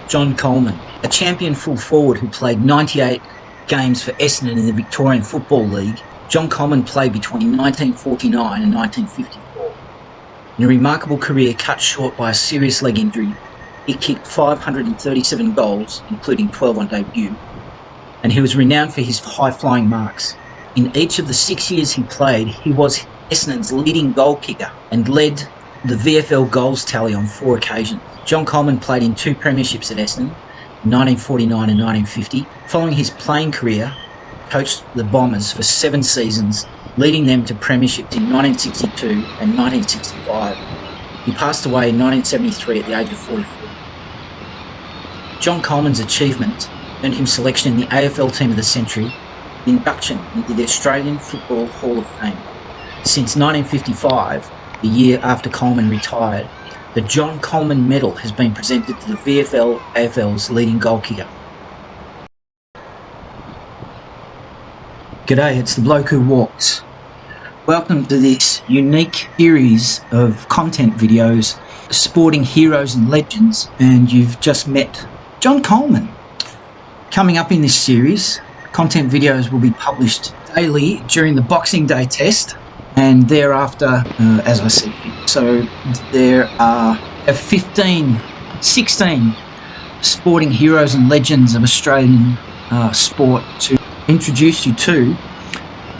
John Coleman, a champion full forward who played 98 games for Essendon in the Victorian Football League. John Coleman played between 1949 and 1954. In a remarkable career cut short by a serious leg injury, he kicked 537 goals, including 12 on debut, and he was renowned for his high-flying marks. In each of the 6 years he played, he was Essendon's leading goal kicker and led the VFL goals tally on 4 occasions. John Coleman played in 2 premierships at Essendon, 1949 and 1950. Following his playing career, coached the Bombers for 7 seasons, leading them to premierships in 1962 and 1965. He passed away in 1973 at the age of 44. John Coleman's achievement earned him selection in the AFL Team of the Century, induction into the Australian Football Hall of Fame. Since 1955, the year after Coleman retired, the John Coleman Medal has been presented to the VFL AFL's leading goal kicker. G'day, it's the bloke who walks. Welcome to this unique series of content videos, sporting heroes and legends, and you've just met John Coleman. Coming up in this series, content videos will be published daily during the Boxing Day test and thereafter as I see fit. So there are 16 sporting heroes and legends of Australian sport to introduce you to,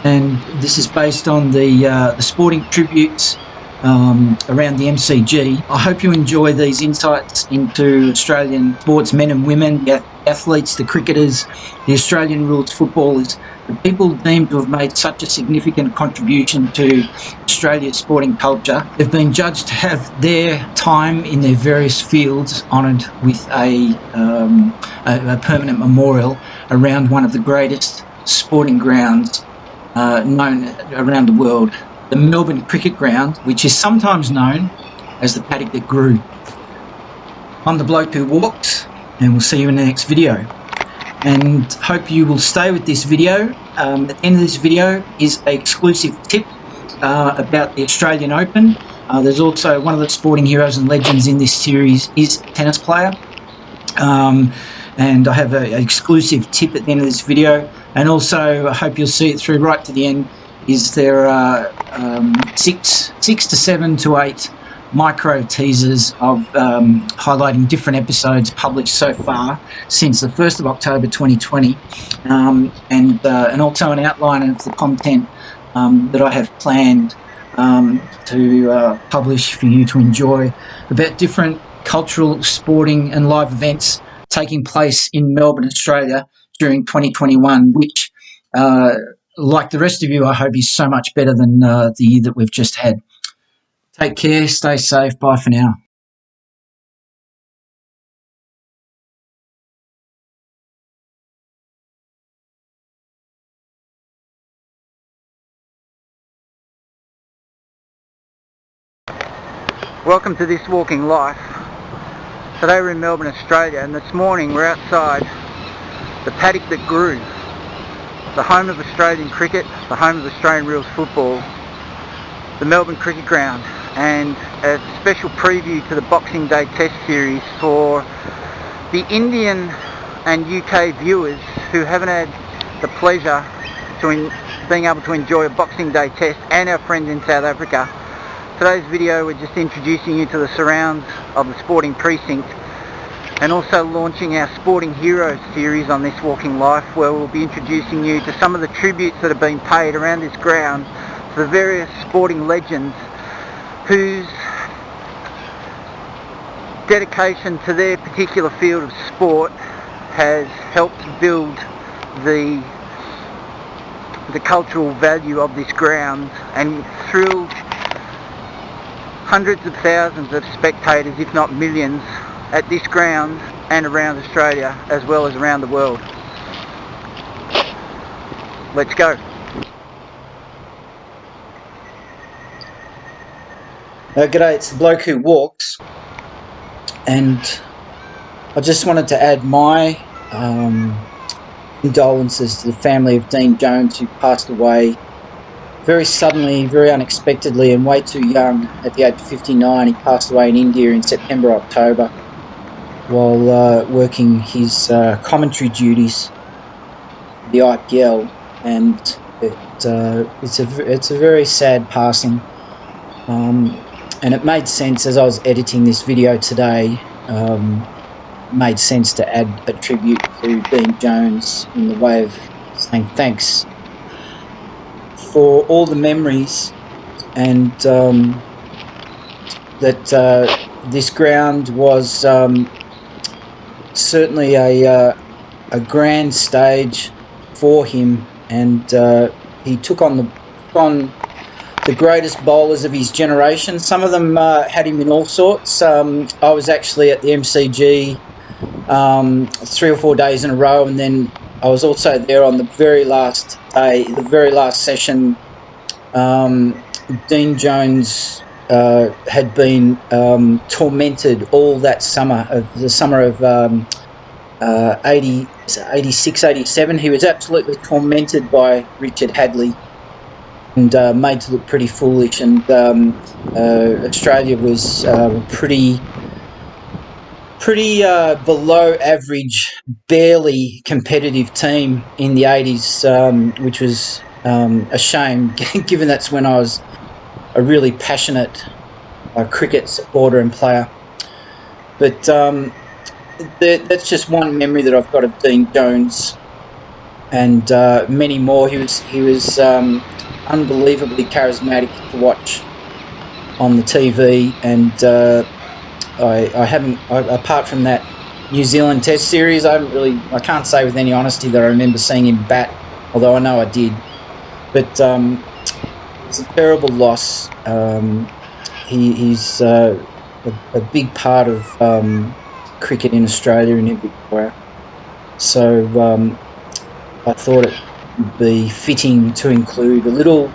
and this is based on the sporting tributes around the MCG. I hope you enjoy these insights into Australian sportsmen and women, the athletes, the cricketers, the Australian rules footballers, the people deemed to have made such a significant contribution to Australia's sporting culture. They've been judged to have their time in their various fields honoured with a permanent memorial around one of the greatest sporting grounds known around the world, the Melbourne Cricket Ground, which is sometimes known as the paddock that grew. I'm the bloke who walks, and we'll see you in the next video. And hope you will stay with this video. At the end of this video is an exclusive tip about the Australian Open. There's also one of the sporting heroes and legends in this series is a tennis player. And I have an exclusive tip at the end of this video. And also, I hope you'll see it through right to the end, is there are 6 to 7 to 8 micro teasers of highlighting different episodes published so far since the 1st of October 2020, and also an outline of the content that I have planned to publish for you to enjoy about different cultural, sporting and live events taking place in Melbourne, Australia during 2021, which like the rest of you, I hope is so much better than the year that we've just had. Take care, stay safe, bye for now. Welcome to This Walking Life. Today we're in Melbourne, Australia, and this morning we're outside the paddock that grew, the home of Australian cricket, the home of Australian rules football, the Melbourne Cricket Ground, and a special preview to the Boxing Day test series for the Indian and UK viewers who haven't had the pleasure to being able to enjoy a Boxing Day test, and our friends in South Africa. Today's video we're just introducing you to the surrounds of the sporting precinct, and also launching our Sporting Heroes series on This Walking Life, where we'll be introducing you to some of the tributes that have been paid around this ground to the various sporting legends whose dedication to their particular field of sport has helped build the cultural value of this ground and thrilled hundreds of thousands of spectators, if not millions, at this ground and around Australia as well as around the world. Let's go. G'day, it's the bloke who walks, and I just wanted to add my condolences to the family of Dean Jones, who passed away very suddenly, very unexpectedly, and way too young at the age of 59. He passed away in India in September, October. while working his commentary duties for the IPL, and it's a very sad passing. And it made sense as I was editing this video today. Made sense to add a tribute to Dean Jones in the way of saying thanks for all the memories, and that this ground was certainly a grand stage for him, and he took on the greatest bowlers of his generation. Some of them had him in all sorts. I was actually at the MCG 3 or 4 days in a row, and then I was also there on the very last day, the very last session. Dean Jones had been tormented all that summer, the summer of 86, 87. He was absolutely tormented by Richard Hadley and made to look pretty foolish, and Australia was pretty below average, barely competitive team in the 80s, which was a shame, given that's when I was a really passionate cricket supporter and player. But that's just one memory that I've got of Dean Jones, and many more. He was unbelievably charismatic to watch on the TV, and I haven't, apart from that New Zealand Test series, I can't say with any honesty that I remember seeing him bat, although I know I did. But it's a terrible loss. He's a big part of cricket in Australia and in Victoria. So I thought it would be fitting to include a little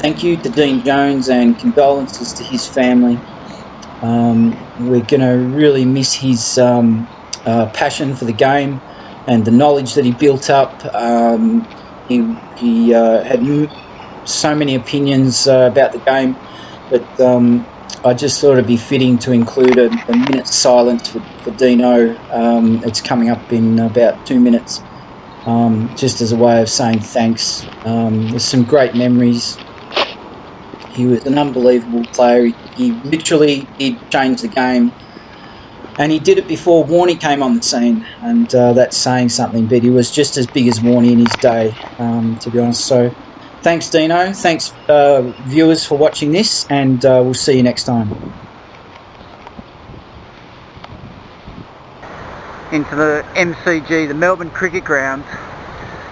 thank you to Dean Jones and condolences to his family. We're going to really miss his passion for the game and the knowledge that he built up. He had so many opinions about the game, but I just thought it'd be fitting to include a minute's silence for Dino. It's coming up in about 2 minutes, just as a way of saying thanks. There's some great memories. He was an unbelievable player. He literally did change the game, and he did it before Warnie came on the scene, and that's saying something, but he was just as big as Warnie in his day, to be honest. So thanks, Dino. Thanks, viewers, for watching this, and we'll see you next time. Into the MCG, the Melbourne Cricket Ground.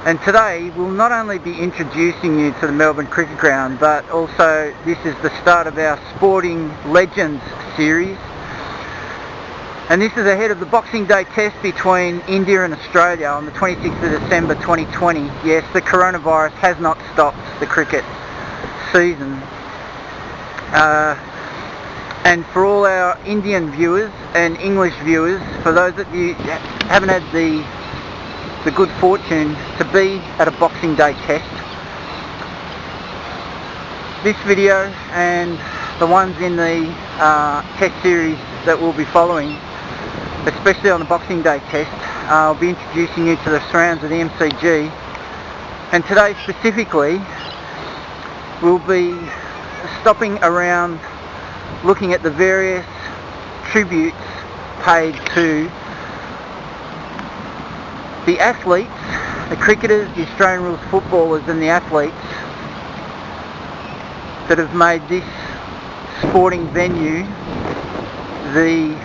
And today we'll not only be introducing you to the Melbourne Cricket Ground, but also this is the start of our Sporting Legends series. And this is ahead of the Boxing Day Test between India and Australia on the 26th of December 2020. Yes, the coronavirus has not stopped the cricket season. And for all our Indian viewers and English viewers, for those of you that haven't had the good fortune to be at a Boxing Day Test, this video and the ones in the Test series that we'll be following, especially on the Boxing Day Test, I'll be introducing you to the surrounds of the MCG. And today specifically we'll be stopping around looking at the various tributes paid to the athletes, the cricketers, the Australian rules footballers and the athletes that have made this sporting venue the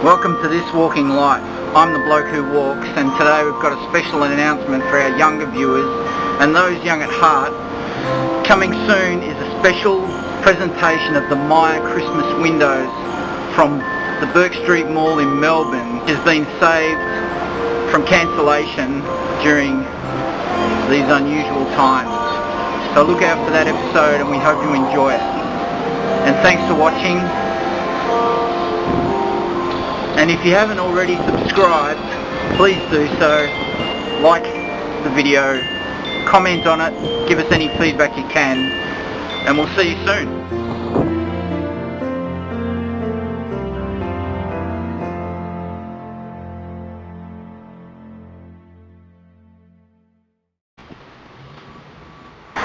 Welcome to This Walking Life. I'm the bloke who walks, and today we've got a special announcement for our younger viewers and those young at heart. Coming soon is a special presentation of the Maya Christmas windows from the Burke Street Mall in Melbourne, which has been saved from cancellation during these unusual times. So look out for that episode and we hope you enjoy it. And thanks for watching. And if you haven't already subscribed, please do so. Like the video, comment on it, give us any feedback you can, and we'll see you soon.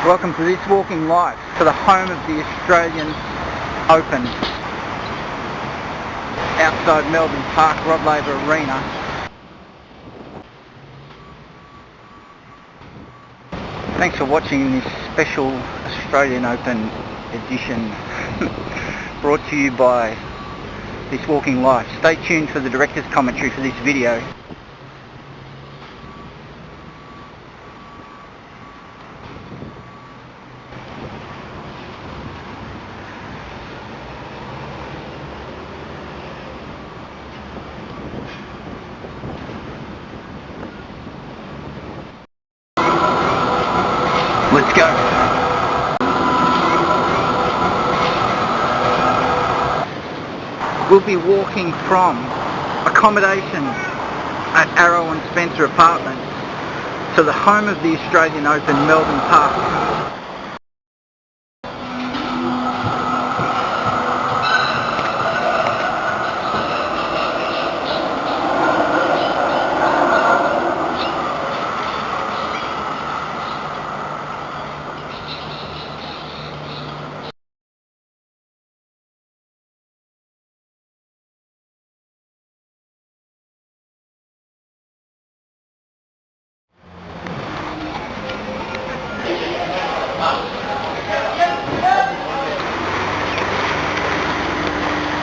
Welcome to This Walking Life, to the home of the Australian Open, outside Melbourne Park, Rod Laver Arena. Thanks for watching this special Australian Open edition brought to you by This Walking Life. Stay tuned for the director's commentary for this video. Let's go. We'll be walking from accommodation at Arrow and Spencer Apartments to the home of the Australian Open, Melbourne Park.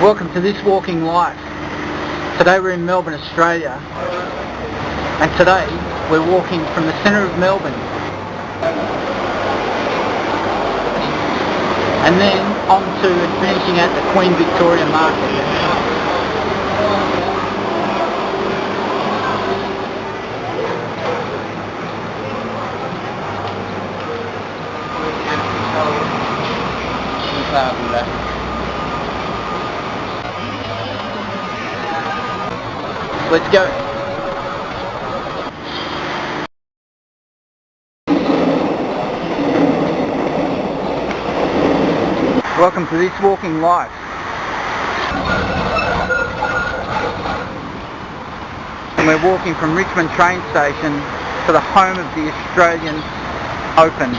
Welcome to This Walking Life. Today we're in Melbourne, Australia, and today we're walking from the centre of Melbourne and then on to finishing at the Queen Victoria Market. Let's go. Welcome to This Walking Life. And we're walking from Richmond train station to the home of the Australian Open.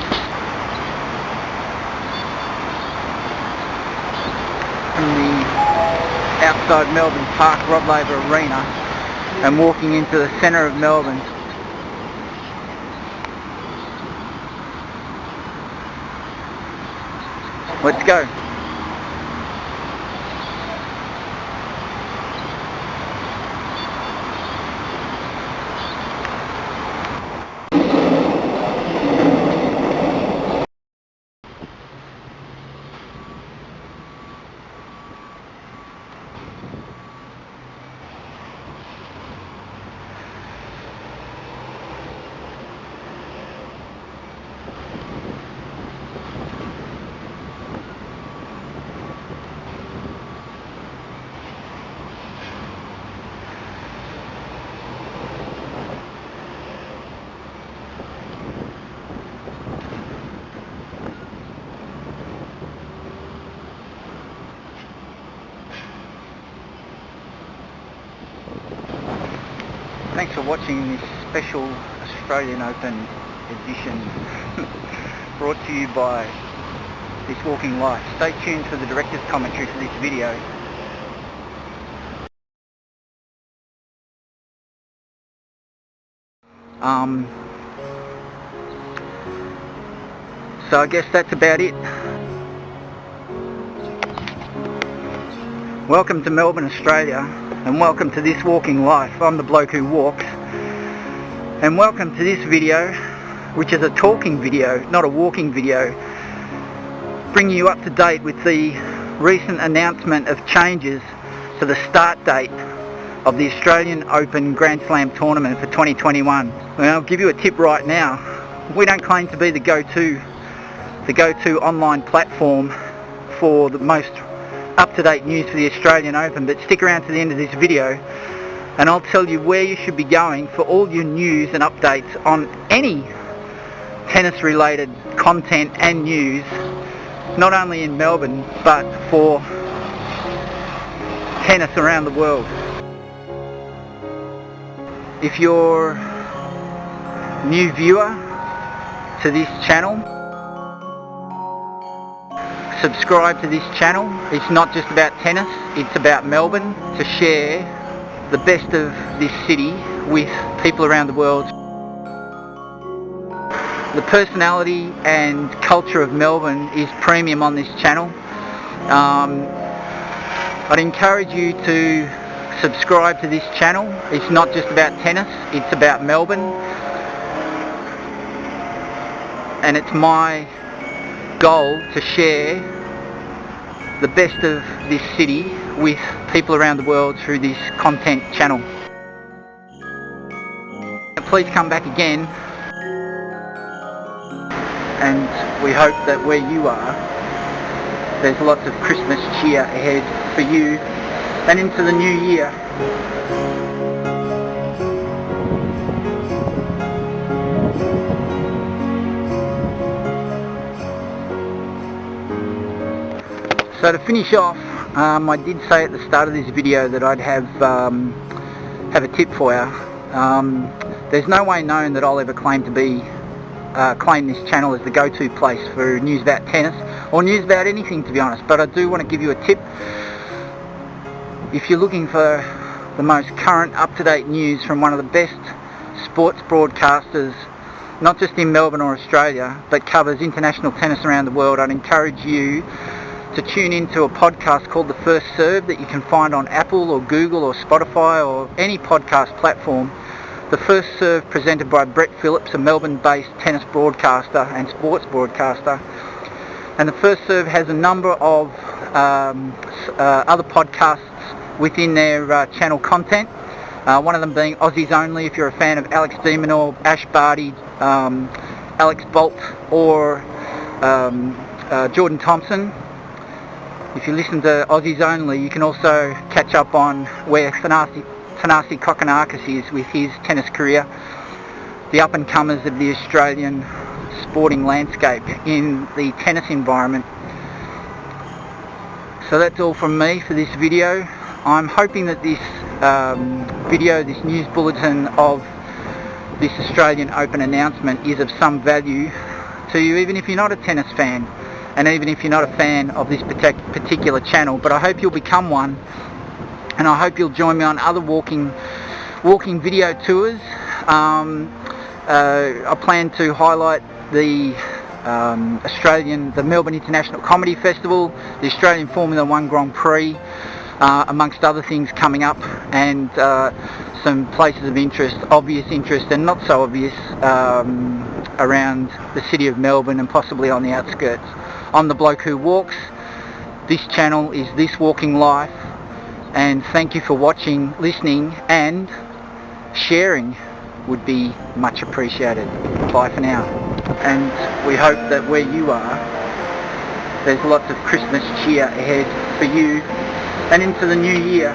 From the outside Melbourne Park, Rod Laver Arena, and walking into the centre of Melbourne. Let's go. Thanks for watching this special Australian Open edition brought to you by This Walking Life. Stay tuned for the director's commentary for this video. So I guess that's about it. Welcome to Melbourne, Australia. and welcome to This Walking Life. I'm the bloke who walks, and welcome to this video, which is a talking video, not a walking video, bringing you up to date with the recent announcement of changes to the start date of the Australian Open Grand Slam tournament for 2021. Well, I'll give you a tip right now. We don't claim to be the go-to online platform for the most up-to-date news for the Australian Open, but stick around to the end of this video and I'll tell you where you should be going for all your news and updates on any tennis related content and news, not only in Melbourne but for tennis around the world. If you're a new viewer to this channel, subscribe to this channel. It's not just about tennis, it's about Melbourne, to share the best of this city with people around the world. The personality and culture of Melbourne is premium on this channel. I'd encourage you to subscribe to this channel. It's not just about tennis, it's about Melbourne, and it's my goal to share the best of this city with people around the world through this content channel. Please come back again, and we hope that where you are, there's lots of Christmas cheer ahead for you and into the new year. So to finish off, I did say at the start of this video that I'd have a tip for you. There's no way known that I'll ever claim this channel as the go-to place for news about tennis or news about anything, to be honest, but I do want to give you a tip. If you're looking for the most current, up-to-date news from one of the best sports broadcasters, not just in Melbourne or Australia, but covers international tennis around the world, I'd encourage you to tune into a podcast called The First Serve that you can find on Apple or Google or Spotify or any podcast platform. The First Serve, presented by Brett Phillips, a Melbourne-based tennis broadcaster and sports broadcaster. And The First Serve has a number of other podcasts within their channel content. One of them being Aussies Only, if you're a fan of Alex de Minaur, Ash Barty, Alex Bolt or Jordan Thompson. If you listen to Aussies Only, you can also catch up on where Thanasi Kokkinakis is with his tennis career, the up-and-comers of the Australian sporting landscape in the tennis environment. So that's all from me for this video. I'm hoping that this video, this news bulletin of this Australian Open announcement is of some value to you, even if you're not a tennis fan, and even if you're not a fan of this particular channel. But I hope you'll become one, and I hope you'll join me on other walking video tours. I plan to highlight the Melbourne International Comedy Festival, the Australian Formula 1 Grand Prix, amongst other things coming up, and some places of interest, obvious interest and not so obvious, around the city of Melbourne and possibly on the outskirts. I'm the bloke who walks. This channel is This Walking Life, and thank you for watching, listening and sharing would be much appreciated. Bye for now, and we hope that where you are, there's lots of Christmas cheer ahead for you and into the new year.